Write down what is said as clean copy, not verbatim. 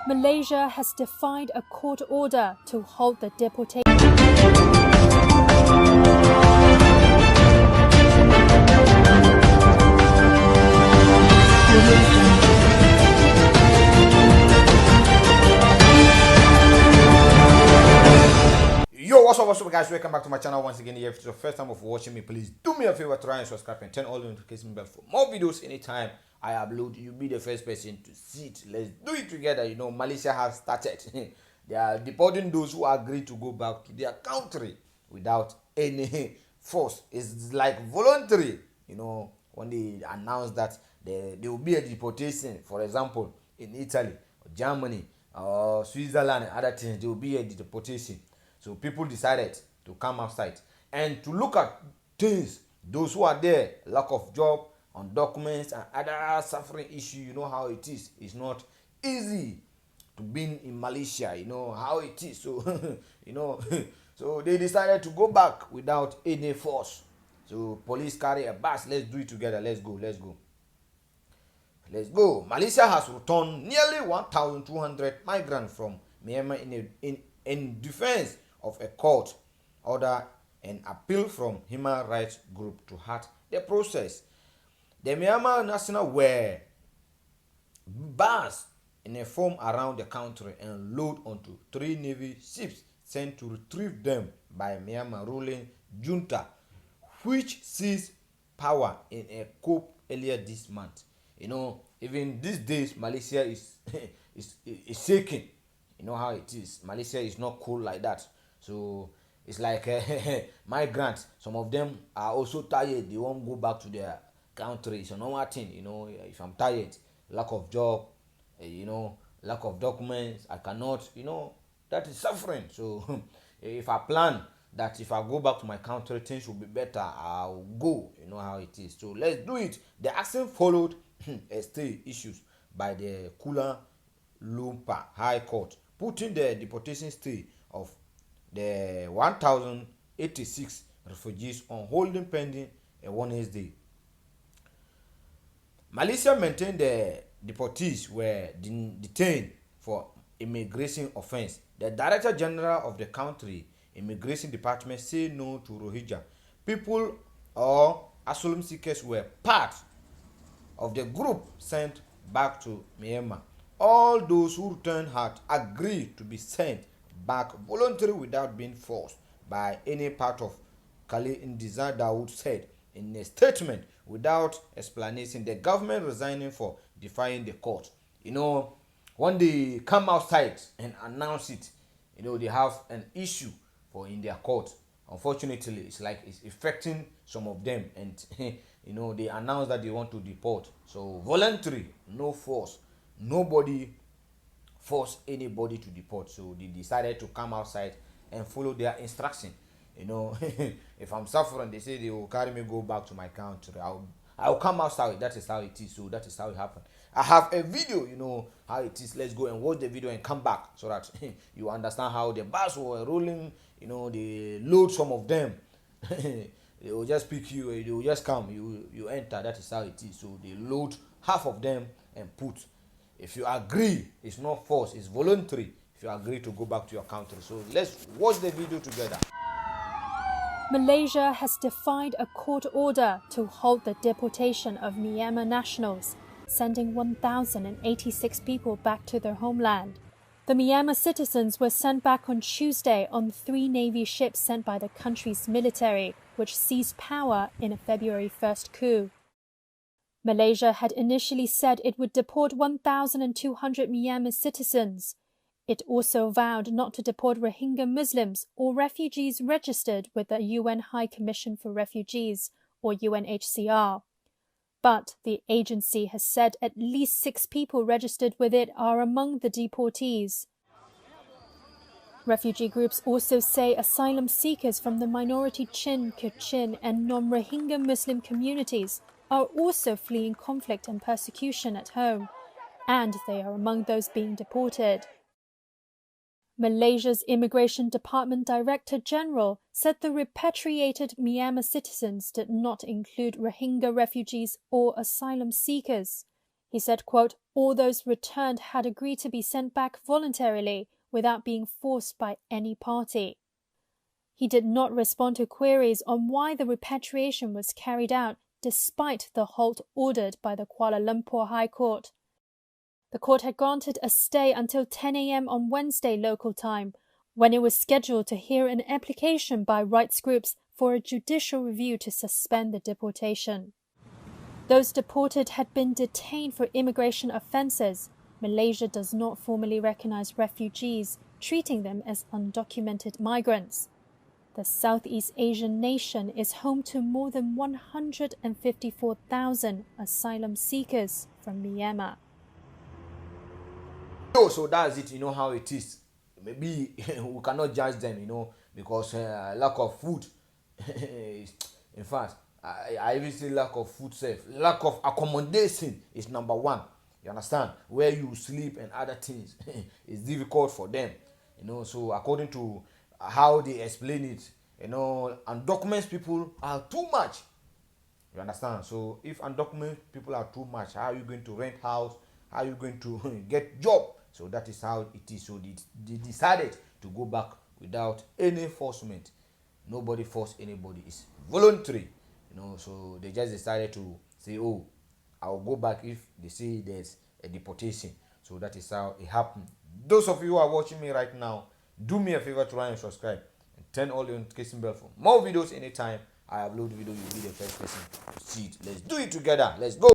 Malaysia has defied a court order to halt the deportation. Yo, what's up guys, welcome back to my channel once again. If it's your first time of watching me, please do me a favor, try and subscribe and turn all the notification bell for more videos anytime I upload. You'll be the first person to see it. Let's do it together. You know, Malaysia has started. They are deporting those who agree to go back to their country without any force. It's like voluntary. You know, when they announce that there will be a deportation, for example, in Italy or Germany or Switzerland and other things, there will be a deportation. So people decided to come outside and to look at things, those who are there, lack of job, on documents and other suffering issue. You know how it is. It's not easy to be in Malaysia. You know how it is. So, you know, so they decided to go back without any force. So police carry a bus. Let's do it together. Let's go. Let's go. Let's go. Malaysia has returned nearly 1,200 migrants from Myanmar in defense of a court order and appeal from human rights group to halt the process. The Myanmar national were bars in a form around the country and load onto 3 Navy ships sent to retrieve them by Myanmar ruling junta, which seized power in a coup earlier this month. You know, even these days Malaysia is is shaking. You know how it is. Malaysia is not cool like that. So it's like migrants. Some of them are also tired. They won't go back to their country. It's a normal thing. You know, if I'm tired, lack of job, you know, lack of documents, I cannot, you know, that is suffering. So if I plan that if I go back to my country, things will be better, I'll go. You know how it is. So let's do it. The action followed a stay issued by the Kuala Lumpur High Court, putting the deportation stay of the 1,086 refugees on holding pending a Wednesday. Malaysia maintained the deportees were detained for immigration offense. The Director General of the country immigration department said no to Rohingya people or asylum seekers were part of the group sent back to Myanmar. All those who returned had agreed to be sent back voluntarily without being forced by any part of Khalid Indizar Dawood said in a statement without explanation. The government resigning for defying the court. You know, when they come outside and announce it, you know, they have an issue for in their court. Unfortunately, it's like it's affecting some of them, and you know, they announce that they want to deport. So voluntary, no force, nobody force anybody to deport. So they decided to come outside and follow their instruction. You know, if I'm suffering, they say they will carry me go back to my country. I'll come outside. That is how it is. So that is how it happened. I have a video, you know how it is. Let's go and watch the video and come back so that you understand how the bus were rolling. You know, they load some of them. They will just pick you. They will just come. You enter. That is how it is. So they load half of them and put. If you agree, it's not forced, it's voluntary if you agree to go back to your country. So let's watch the video together. Malaysia has defied a court order to halt the deportation of Myanmar nationals, sending 1,086 people back to their homeland. The Myanmar citizens were sent back on Tuesday on 3 Navy ships sent by the country's military, which seized power in a February 1st coup. Malaysia had initially said it would deport 1,200 Myanmar citizens. It also vowed not to deport Rohingya Muslims or refugees registered with the UN High Commission for Refugees, or UNHCR. But the agency has said at least 6 people registered with it are among the deportees. Refugee groups also say asylum seekers from the minority Chin, Kachin and non-Rohingya Muslim communities are also fleeing conflict and persecution at home, and they are among those being deported. Malaysia's Immigration Department Director General said the repatriated Myanmar citizens did not include Rohingya refugees or asylum seekers. He said, quote, all those returned had agreed to be sent back voluntarily without being forced by any party. He did not respond to queries on why the repatriation was carried out despite the halt ordered by the Kuala Lumpur High Court. The court had granted a stay until 10 a.m. on Wednesday local time, when it was scheduled to hear an application by rights groups for a judicial review to suspend the deportation. Those deported had been detained for immigration offences. Malaysia does not formally recognise refugees, treating them as undocumented migrants. The Southeast Asian nation is home to more than 154,000 asylum seekers from Myanmar. So that's it, how it is. Maybe we cannot judge them, because lack of food. In fact, I even say lack of food safe. Lack of accommodation is number one. You understand? Where you sleep and other things is difficult for them. So according to how they explain it, undocumented people are too much. You understand? So if undocumented people are too much, how are you going to rent house? How are you going to get job? So that is how it is. So they decided to go back without any enforcement. Nobody forced anybody. It's voluntary. So they just decided to say, oh, I'll go back if they say there's a deportation. So that is how it happened. Those of you who are watching me right now, do me a favor to like and subscribe and turn all the notification bell for more videos. Anytime I upload video, you'll be the first person to see it. Let's do it together. Let's go.